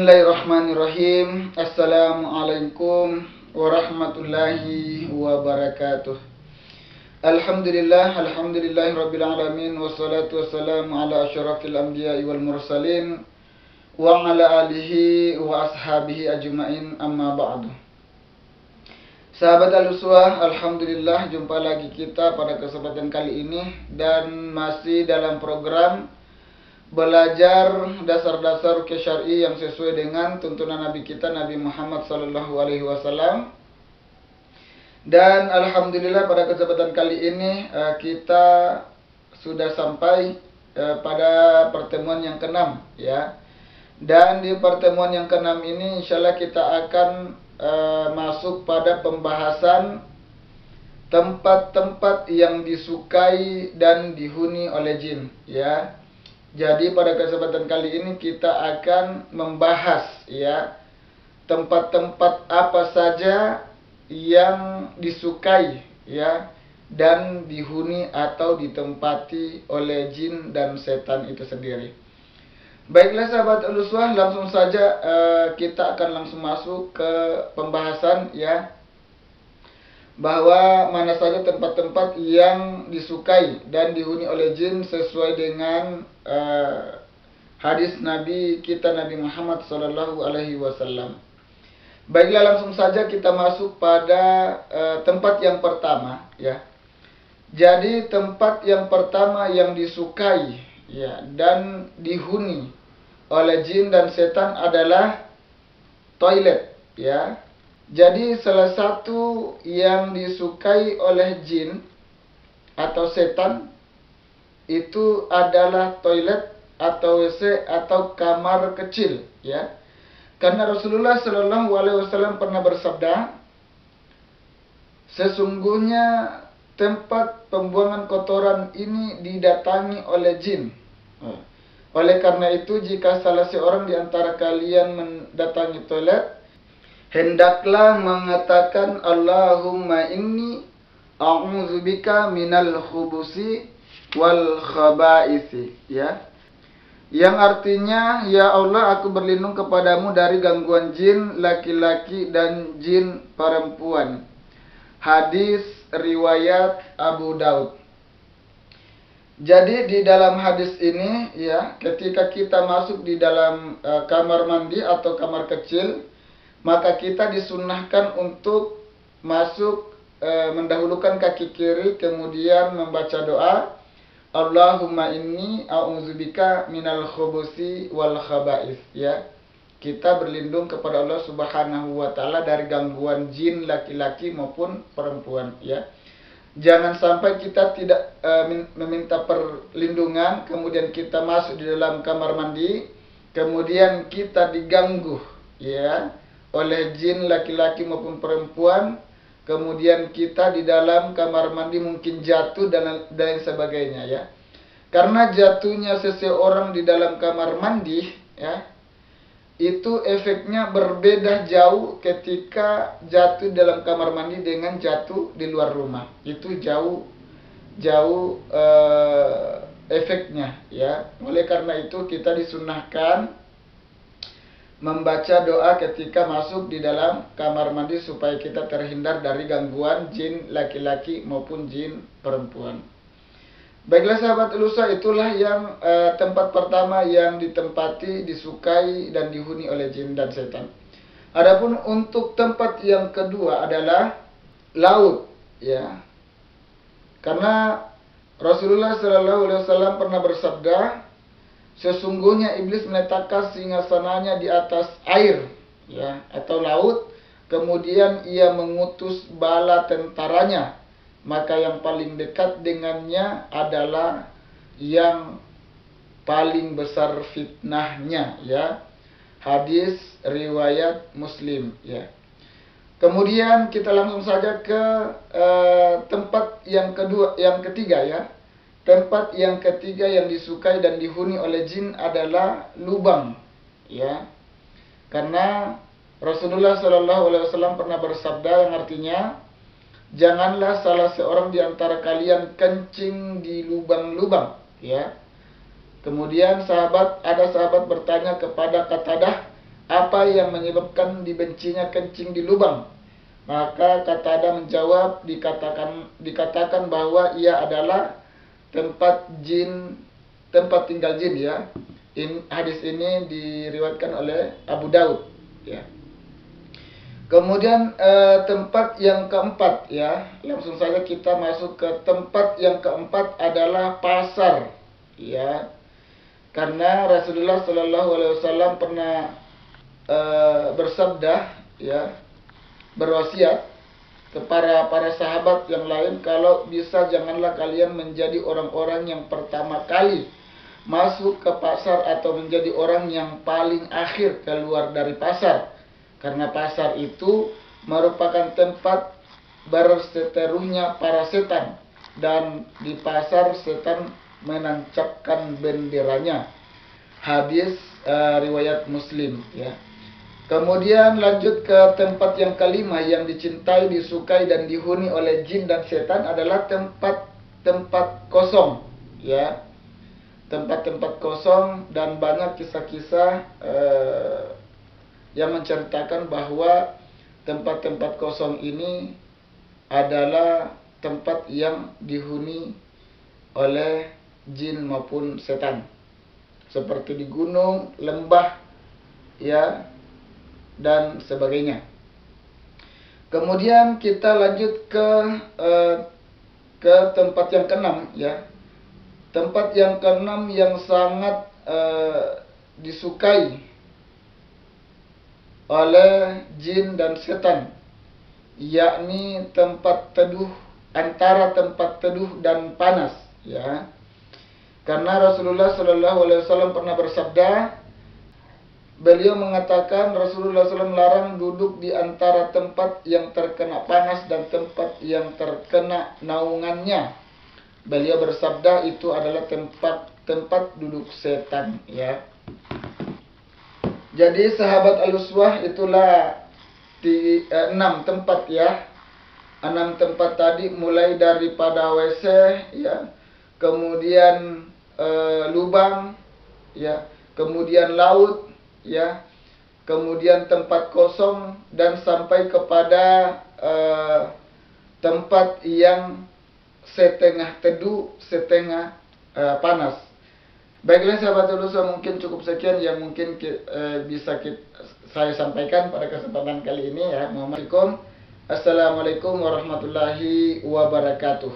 Bismillahirrahmanirrahim. Assalamualaikum warahmatullahi wabarakatuh. Alhamdulillahirabbil alamin wassalatu wassalamu ala asyrafil anbiya'i wal mursalin wa ala alihi wa ashabihi ajmain, amma ba'du. Sahabat Al-Uswah, alhamdulillah jumpa lagi kita pada kesempatan kali ini dan masih dalam program belajar dasar-dasar ruqyah syar'i yang sesuai dengan tuntunan Nabi kita Nabi Muhammad SAW. Dan alhamdulillah pada kesempatan kali ini kita sudah sampai pada pertemuan yang ke-6 ya. Dan di pertemuan yang ke-6 ini insyaallah kita akan masuk pada pembahasan tempat-tempat yang disukai dan dihuni oleh jin ya. Jadi pada kesempatan kali ini kita akan membahas ya tempat-tempat apa saja yang disukai ya dan dihuni atau ditempati oleh jin dan setan itu sendiri. Baiklah sahabat Al-Uswah, langsung saja kita akan langsung masuk ke pembahasan ya, bahwa mana saja tempat-tempat yang disukai dan dihuni oleh jin sesuai dengan hadis Nabi kita Nabi Muhammad SAW. Baiklah langsung saja kita masuk pada tempat yang pertama ya. Jadi tempat yang pertama yang disukai ya dan dihuni oleh jin dan setan adalah toilet ya. Jadi salah satu yang disukai oleh jin atau setan itu adalah toilet atau WC atau kamar kecil ya. Karena Rasulullah SAW pernah bersabda, sesungguhnya tempat pembuangan kotoran ini didatangi oleh jin. Oleh karena itu jika salah seorang di antara kalian mendatangi toilet, hendaklah mengatakan Allahumma inni a'udzubika minal khubusi wal khaba'isi ya. Yang artinya, ya Allah, aku berlindung kepadamu dari gangguan jin laki-laki dan jin perempuan. Hadis riwayat Abu Daud. Jadi di dalam hadis ini ya, ketika kita masuk di dalam kamar mandi atau kamar kecil, maka kita disunnahkan untuk masuk mendahulukan kaki kiri, kemudian membaca doa Allahumma inni a'udzubika minal khubusi wal khaba'is ya. Kita berlindung kepada Allah Subhanahu wa taala dari gangguan jin laki-laki maupun perempuan ya. Jangan sampai kita tidak meminta perlindungan kemudian kita masuk di dalam kamar mandi, kemudian kita diganggu ya oleh jin laki-laki maupun perempuan, kemudian kita di dalam kamar mandi mungkin jatuh dan lain sebagainya ya. Karena jatuhnya seseorang di dalam kamar mandi ya, itu efeknya berbeda jauh ketika jatuh dalam kamar mandi dengan jatuh di luar rumah. Itu jauh efeknya ya. Oleh karena itu kita disunnahkan membaca doa ketika masuk di dalam kamar mandi supaya kita terhindar dari gangguan jin laki-laki maupun jin perempuan. Baiklah sahabat Al-Uswah, itulah yang tempat pertama yang ditempati, disukai dan dihuni oleh jin dan setan. Adapun untuk tempat yang kedua adalah laut ya. Karena Rasulullah SAW pernah bersabda, sesungguhnya iblis meletakkan singgasananya di atas air ya atau laut, kemudian ia mengutus bala tentaranya, maka yang paling dekat dengannya adalah yang paling besar fitnahnya ya. Hadis riwayat Muslim ya. Kemudian kita langsung saja ke tempat yang ketiga ya. Tempat yang ketiga yang disukai dan dihuni oleh jin adalah lubang ya. Karena Rasulullah SAW pernah bersabda yang artinya, janganlah salah seorang di antara kalian kencing di lubang-lubang ya. Kemudian ada sahabat bertanya kepada Qatadah, apa yang menyebabkan dibencinya kencing di lubang? Maka Qatadah menjawab, dikatakan bahwa ia adalah tempat tinggal jin ya. Hadis ini diriwayatkan oleh Abu Daud ya. Kemudian tempat yang keempat ya, langsung saja kita masuk ke tempat yang keempat adalah pasar ya. Karena Rasulullah Shallallahu Alaihi Wasallam pernah bersabda ya, berwasiat kepada para sahabat yang lain, kalau bisa janganlah kalian menjadi orang-orang yang pertama kali masuk ke pasar atau menjadi orang yang paling akhir keluar dari pasar, karena pasar itu merupakan tempat berseteruhnya para setan, dan di pasar setan menancapkan benderanya. Hadis riwayat Muslim ya. Kemudian lanjut ke tempat yang kelima yang dicintai, disukai dan dihuni oleh jin dan setan adalah tempat-tempat kosong ya. Tempat-tempat kosong, dan banyak kisah-kisah yang menceritakan bahwa tempat-tempat kosong ini adalah tempat yang dihuni oleh jin maupun setan, seperti di gunung, lembah ya, dan sebagainya. Kemudian kita lanjut ke tempat yang keenam ya. Tempat yang keenam yang sangat disukai oleh jin dan setan, yakni tempat teduh, antara tempat teduh dan panas ya. Karena Rasulullah Shallallahu Alaihi Wasallam pernah bersabda, beliau mengatakan, Rasulullah SAW melarang duduk di antara tempat yang terkena panas dan tempat yang terkena naungannya. Beliau bersabda itu adalah tempat duduk setan ya. Jadi sahabat Al-Uswah, itulah di 6 tempat ya. 6 tempat tadi, mulai daripada WC ya, kemudian lubang ya, kemudian laut ya, kemudian tempat kosong, dan sampai kepada tempat yang setengah teduh, setengah panas. Baiklah sahabat Ulusa, mungkin cukup sekian yang mungkin bisa saya sampaikan pada kesempatan kali ini ya. Assalamualaikum warahmatullahi wabarakatuh.